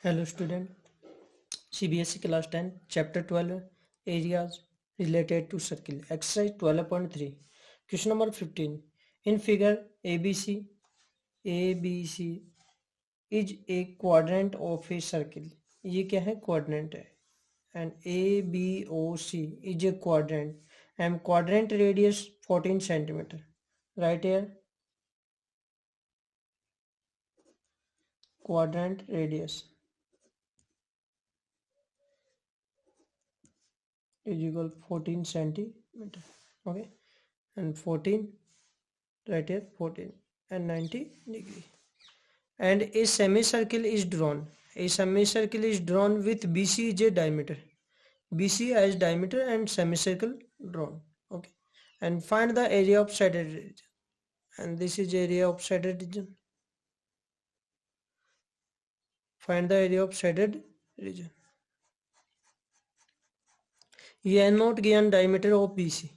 Hello student, CBSE class 10 chapter 12 areas related to circle exercise 12.3 question number 15 in figure ABC is a quadrant of a circle ये क्या है quadrant है and ABOC is a quadrant and quadrant radius 14 centimeter right here quadrant radius is equal 14 centimeter okay and 14 right here 14 and 90 degree and a semicircle is drawn. A semicircle is drawn with BC is a diameter. BC as diameter and semicircle drawn. Okay. And find the area of shaded region. And this is area of shaded region. Find the area of shaded region. You are not given diameter of BC.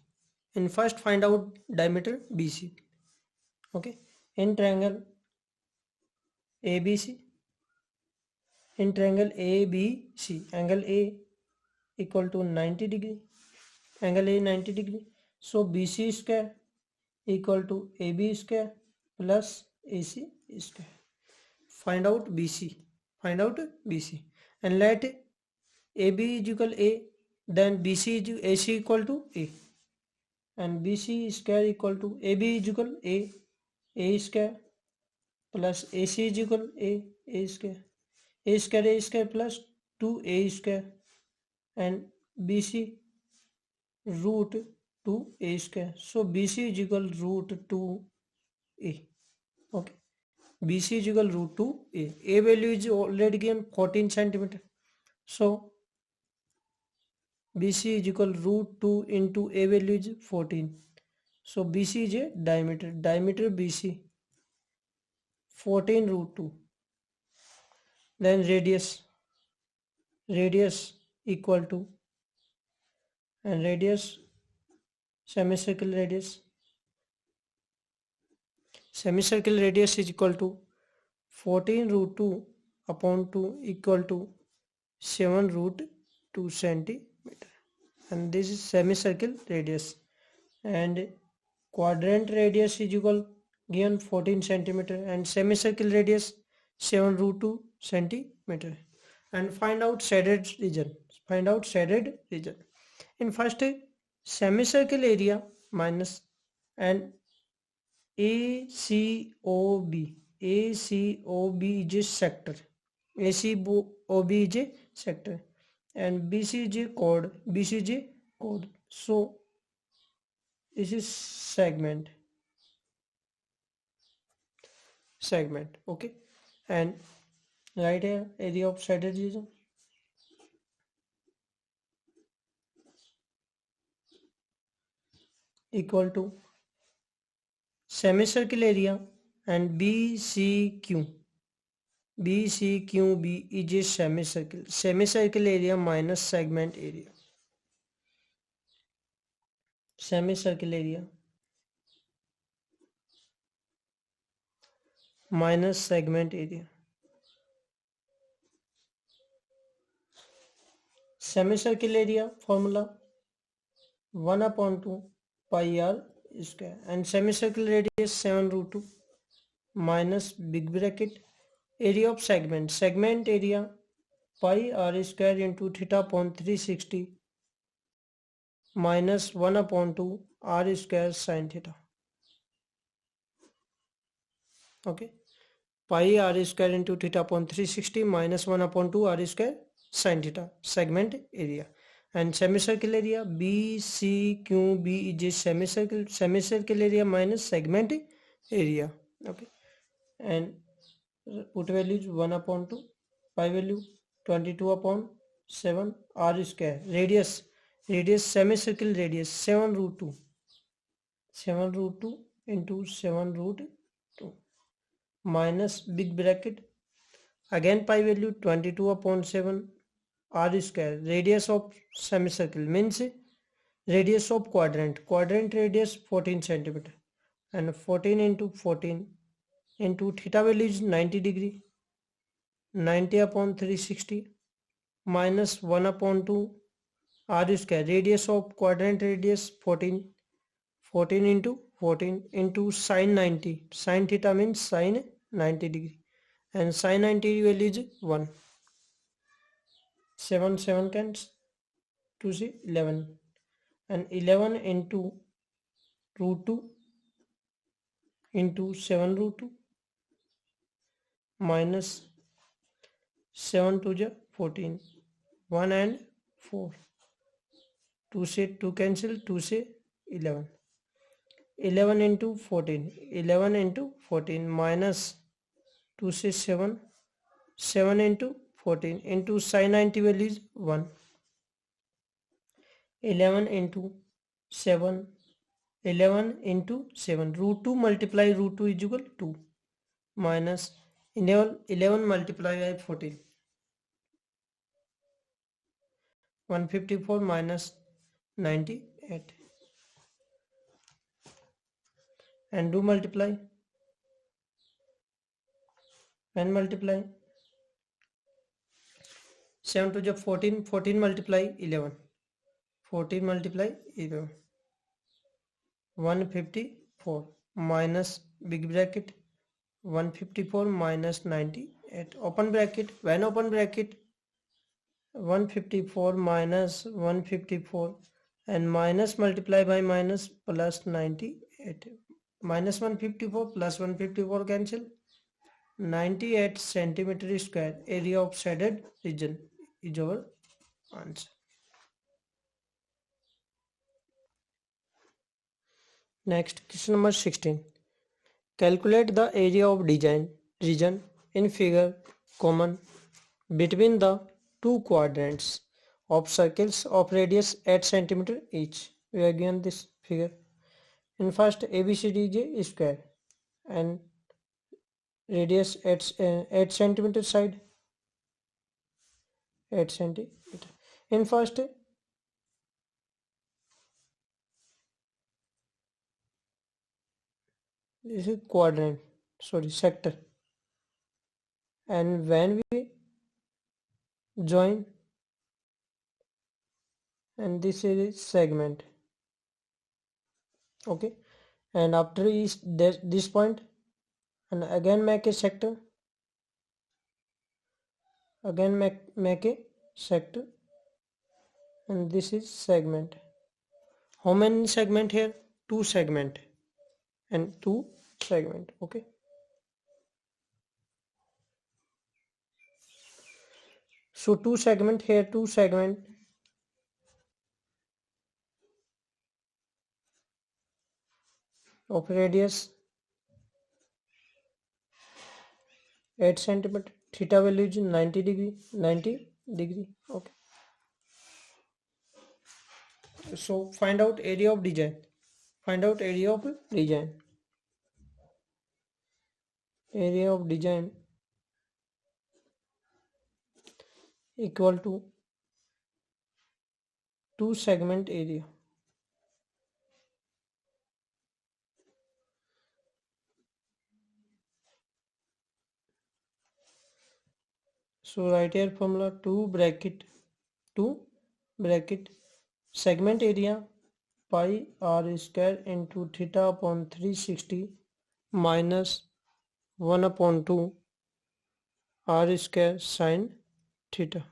And first find out diameter BC. Okay. In triangle ABC. In triangle ABC, angle A equal to 90 degree, angle A 90 degree. So BC square equal to AB square plus AC square. Find out BC. Find out BC. And let AB is equal A, then BC is AC equal to A. And BC square equal to AB is equal A square plus AC is equal A square. A square plus 2A square and BC root 2A square. So BC is equal root 2A. Okay. BC is equal root 2A. A value is already given 14 centimeter. So BC is equal root 2 into A value is 14. So BC is a diameter. Diameter BC 14 root 2. Then radius equal to and radius semicircle radius is equal to 14 root 2 upon 2 equal to 7 root 2 centimeter and this is semicircle radius and quadrant radius is equal given 14 centimeter and semicircle radius 7 root 2 centimeter and find out shaded region. In first semicircle area minus and ACOB is a sector. ACOB is a sector and BC is a chord. So this is segment. Okay. And right here area of shaded region equal to semicircle area and BCQB is a semicircle area minus segment area minus segment area. Semicircle area formula 1 upon 2 pi r square and semicircle radius 7 root 2 minus big bracket area of segment area pi r square into theta upon 360 minus 1 upon 2 r square sin theta. Okay, pi r square into theta upon 360 minus 1 upon 2 r square sin theta, segment area. And semicircle area BCQB is a semicircle area minus segment area. Okay, and put values 1 upon 2, pi value 22 upon 7 r square. Radius semicircle radius 7 root 2 into 7 root 2 minus big bracket again pi value 22 upon 7 r square. Radius of semicircle means radius of quadrant radius 14 centimeter and 14 into 14 into theta value is 90 degree 90 upon 360 minus 1 upon 2 r square. Radius of quadrant radius 14. 14 into 14 into sine 90. Sine theta means sine 90 degree. And sine 90 value is 1. 7 7 cancels to see 11. And 11 into root 2 into 7 root 2 minus 7 to the 14. 1 and 4. 2 से 2 cancel, 2 से 11. 11 into 14. 11 into 14 minus 2 से 7. 7 into 14 into sin 90 value is 1. 11 into 7. 11 into 7. Root 2 multiply root 2 is equal to 2. Minus 11 multiply by 14. 154 minus 98. And do multiply. When multiply 7 to the 14. 14 multiply 11. 14 multiply 11. 154 minus big bracket 154 minus 98. Open bracket. When open bracket 154 minus 154 and minus multiply by minus plus 98. Minus 154 plus 154 cancel. 98 centimeter square area of shaded region is our answer. Next, question number 16. Calculate the area of design region in figure common between the two quadrants of circles of radius 8 centimeter each. We are given this figure. In first ABCD is a square and radius 8 centimeter side 8 centimeter. In first this is quadrant, sorry, sector, and when we join, and this is segment, okay, and after is this point, and again make a sector, again make a sector, and this is segment. How many segment here? 2 segment and 2 segment, okay. So 2 segment here, 2 segment, of radius 8 centimeter. Theta value is 90 degree. 90 degree, okay. So find out area of design. Find out area of design. Area of design equal to 2 segment area. So write here formula 2 bracket segment area pi r square into theta upon 360 minus 1 upon 2 r square sine theta,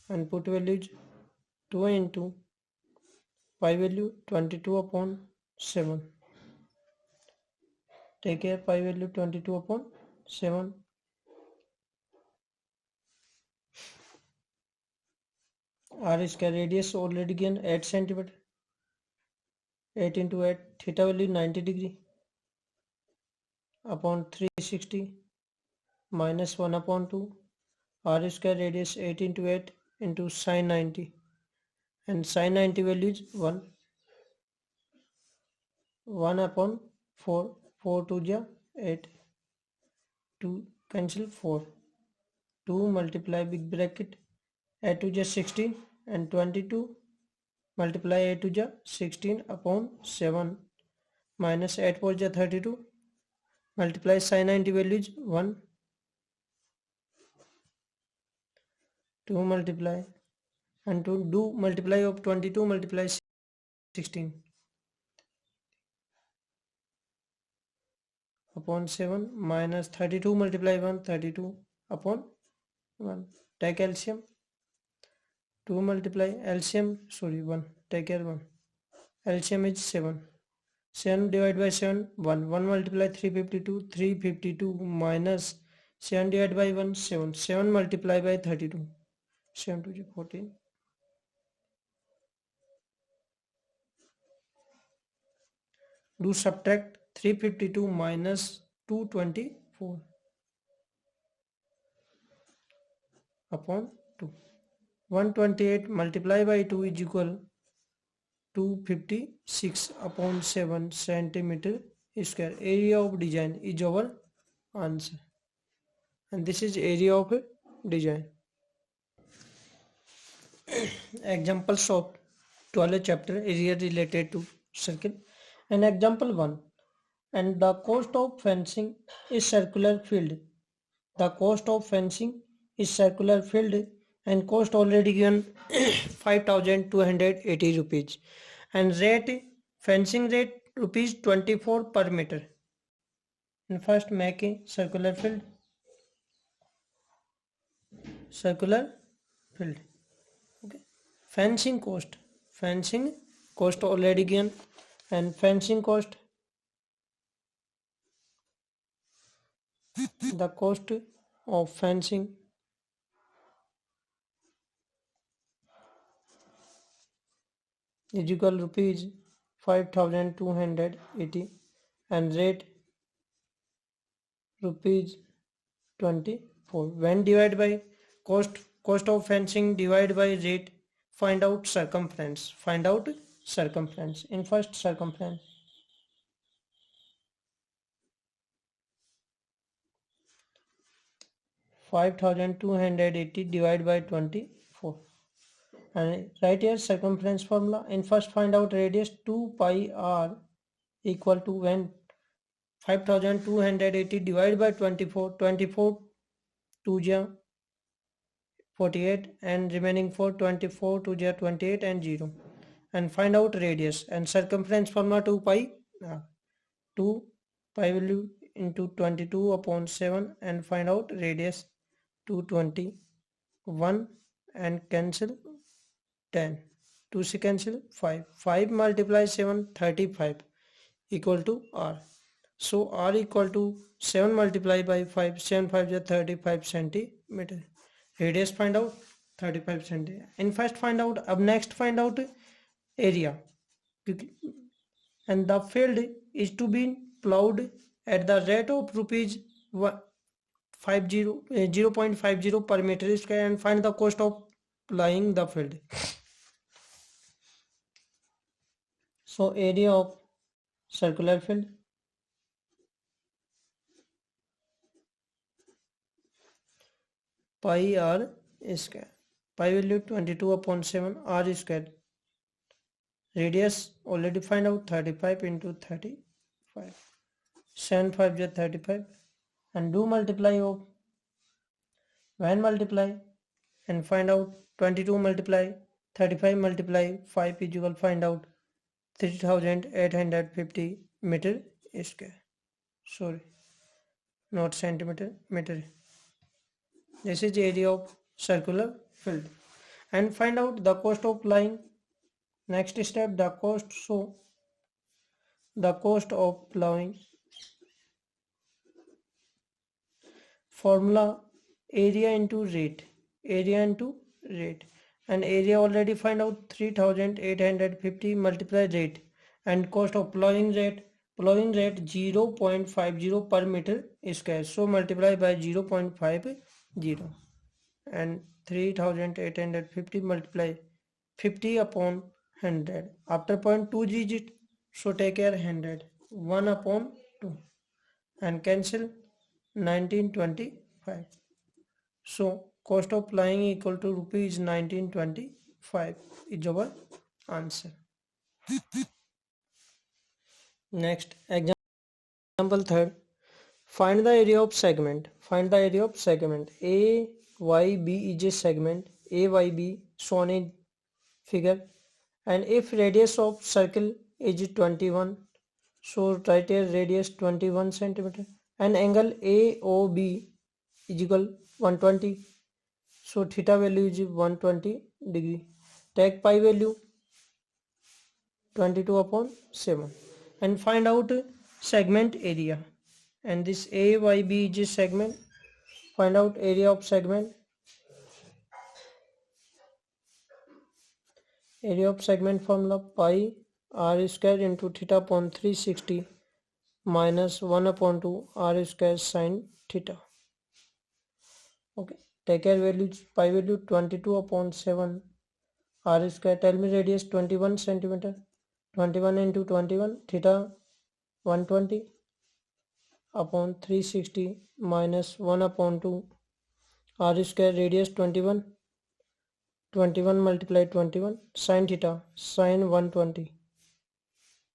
and put value is 2 into pi value 22 upon 7. Take care, pi value 22 upon 7. R square radius already given 8 centimeter. 8 into 8, theta value 90 degree upon 360 minus 1 upon 2 r square radius 8 into 8 into sine 90, and sine 90 value is 1. 1 upon 4, 4 to the 8, 2 cancel 4, 2 multiply big bracket 8 to the 16 and 22 multiply 8 to the 16 upon 7 minus 8 for the 32 multiply sine 90 value is 1. 2 multiply and to do multiply of 22 multiply 16 upon 7 minus 32 multiply 1 32 upon 1. Take LCM. 2 multiply LCM, sorry 1, take here 1. LCM is 7. 7 divided by 7 1. 1 multiply 352 352 minus 7 divided by 1 7. 7 multiply by 32 7 to 14. Do subtract 352 minus 224 upon 2. 128 multiply by 2 is equal 256 upon 7 centimeter square. Area of design is our answer, and this is area of design. Examples of 12th chapter area related to circle. And example 1, and the cost of fencing is circular field. The cost of fencing is circular field and cost already given 5280 rupees, and rate fencing rate rupees 24 per meter. And first make a circular field. Okay. Fencing cost already given, and fencing cost, the cost of fencing is equal rupees 5280 and rate rupees 24. When divided by cost of fencing divided by rate, find out circumference. In first circumference, 5280 divided by 24, and right here circumference formula. In first find out radius, 2 pi r equal to, when 5280 divided by 24, 24 2 48 and remaining 4, 24 2 28 and 0, and find out radius. And circumference formula 2 pi value into 22 upon 7, and find out radius 221 and cancel 10. 2 se cancel 5. 5 multiply 7 35 equal to r. So r equal to 7 multiply by 5, 7 5 is 35 centimeter. Radius find out 35 centimeter. In first find out, next find out area, and the field is to be plowed at the rate of rupees 0.50 per meter square, and find the cost of plowing the field. So area of circular field, pi r square. Pi value 22 upon 7, r square. Radius already find out, 35 into 35. 7 5 is 35, and do multiply of, when multiply and find out 22 multiply 35 multiply 5 is equal, find out 3850 meter square. Sorry, not centimeter, meter. This is the area of circular field. And find out the cost of plowing. Next step, the cost. So the cost of plowing formula, area into rate, and area already find out, 3850 multiply rate, and cost of plowing rate 0.50 per meter square, so multiply by 0.50, and 3850 multiply 50 upon 100. After point 2 digit, so take care 100, 1 upon 2, and cancel 1925. So cost of plowing equal to rupees 1925 is our answer. Next example third, find the area of segment. A Y B is a segment. AYB shown in figure, and if radius of circle is 21, so write here radius 21 centimeter, and angle AOB is equal 120, so theta value is 120 degree. Take pi value 22/7 and find out segment area, and this AYB is segment. Find out area of segment. Area of segment formula pi r square into theta upon 360 minus 1/2 r square sin theta. Okay, take care values. Pi value 22/7, r square, tell me radius 21 centimeter, 21 into 21, theta 120 upon 360 minus 1/2 r square, radius 21, 21 multiplied 21, sin theta, sin 120,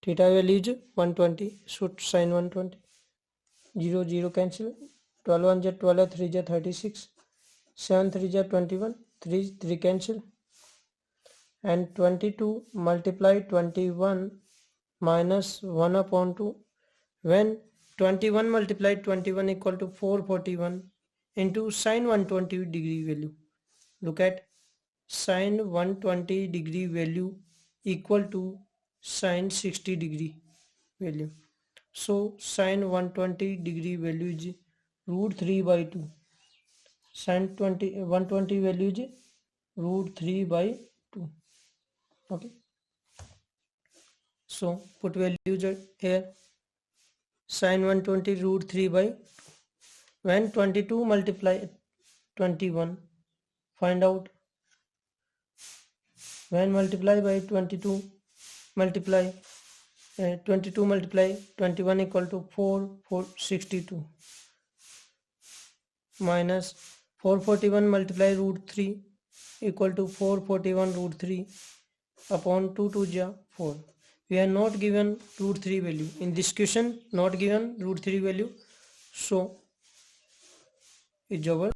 theta value is 120, so sin 120, 0 0 cancel, 12 1 is 12, 3 is 36, 7 3 is 21, 3 3 cancel, and 22 multiplied 21 minus 1/2, when 21 multiplied 21 equal to 441 into sin 120 degree value. Look at sin 120 degree value equal to sin 60 degree value. So sin 120 degree value is root 3 by 2. Sin 120 value is root 3 by 2. Okay. So put values here. Sin 120 root 3 by 2. When 22 multiply 21, find out. When multiply by 22 multiply 21 equal to 462 minus 441 multiply root 3 equal to 441 root 3 upon 2 2 ja 4. We are not given root 3 value in this question, not given root 3 value, so it's over.